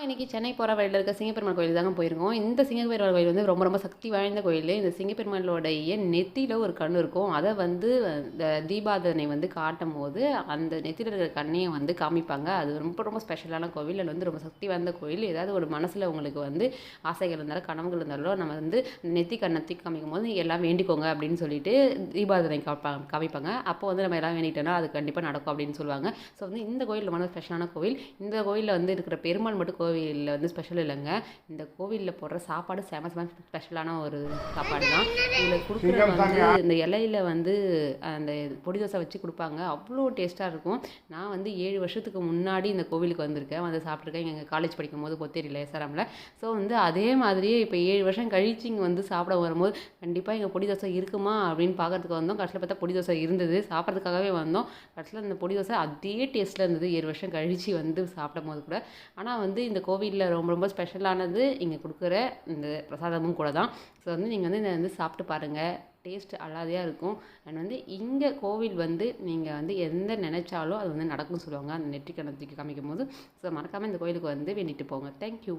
இன்னைக்கு சென்னை போகிற வழியில் இருக்க சிங்கப்பெருமாள் கோயில் தாங்க போயிருக்கோம். இந்த சிங்கப்பெருமாள் கோயில் வந்து ரொம்ப ரொம்ப சக்தி வாய்ந்த கோயில். இந்த சிங்கப்பெருமாளோடைய நெத்தியில் ஒரு கண் இருக்கும். அதை வந்து இந்த தீபாராதனை வந்து காட்டும் போது அந்த நெத்தியில் இருக்கிற கண்ணையும் வந்து காமிப்பாங்க. அது ரொம்ப ரொம்ப ஸ்பெஷலான கோவில். அது வந்து ரொம்ப சக்தி வாய்ந்த கோயில். ஏதாவது ஒரு மனசில் உங்களுக்கு வந்து ஆசைகள் இருந்தாலும் கனவுகள் இருந்தாலும் நம்ம வந்து நெத்தி கண்ணத்தி காமிக்கும் போது நீங்கள் எல்லாம் வேண்டிக்கோங்க அப்படின்னு சொல்லிட்டு தீபாராதனை காமிப்பாங்க. அப்போ வந்து நம்ம எல்லாம் வேண்டிட்டோம்னா அது கண்டிப்பாக நடக்கும் அப்படின்னு சொல்லுவாங்க. ஸோ வந்து இந்த கோயில் ரொம்ப ஸ்பெஷலான கோவில். இந்த கோயிலில் வந்து இருக்கிற பெருமாள் மட்டும் கோவிலில் வந்து ஸ்பெஷல் இல்லைங்க. இந்த கோவிலில் போடுற சாப்பாடு ஸ்பெஷலான ஒரு சாப்பாடு தான். இதில் கொடுக்குறது வந்து இந்த இலையில வந்து அந்த பொடி தோசை வச்சு கொடுப்பாங்க. அவ்வளோ டேஸ்ட்டாக இருக்கும். நான் வந்து 7 வருஷத்துக்கு முன்னாடி இந்த கோவிலுக்கு வந்திருக்கேன். வந்து சாப்பிட்ருக்கேன் எங்கள் காலேஜ் படிக்கும்போது பொத்தேரியில் எஸ்ஆர்எம்மில். ஸோ வந்து அதே மாதிரியே இப்போ 7 வருஷம் கழிச்சு இங்கே வந்து சாப்பிட வரும்போது கண்டிப்பாக இங்கே பொடி தோசை இருக்குமா அப்படின்னு பார்க்கறதுக்கு வந்தோம். கடைசியில் பார்த்தா பொடி தோசை இருந்தது. சாப்பிட்றதுக்காகவே வந்தோம். கடைசியில் இந்த பொடி தோசை அதே டேஸ்ட்டில் இருந்தது 7 வருஷம் கழிச்சு வந்து சாப்பிடும் போது கூட. ஆனால் வந்து இந்த கோவிலில் ரொம்ப ரொம்ப ஸ்பெஷலானது இங்கே கொடுக்குற இந்த பிரசாதமும் கூட தான். ஸோ வந்து நீங்கள் வந்து இதை வந்து சாப்பிட்டு பாருங்கள். டேஸ்ட் அலாதையாக இருக்கும். அண்ட் வந்து இங்கே கோவில் வந்து நீங்கள் வந்து எந்த நினச்சாலும் அது வந்து நடக்கும்னு சொல்லுவாங்க அந்த நெற்றிக்கண்ணத்துக்கு காமிக்கும் போது. ஸோ மறக்காமல் இந்த கோயிலுக்கு வந்து வேண்டிட்டு போங்க. தேங்க்யூ.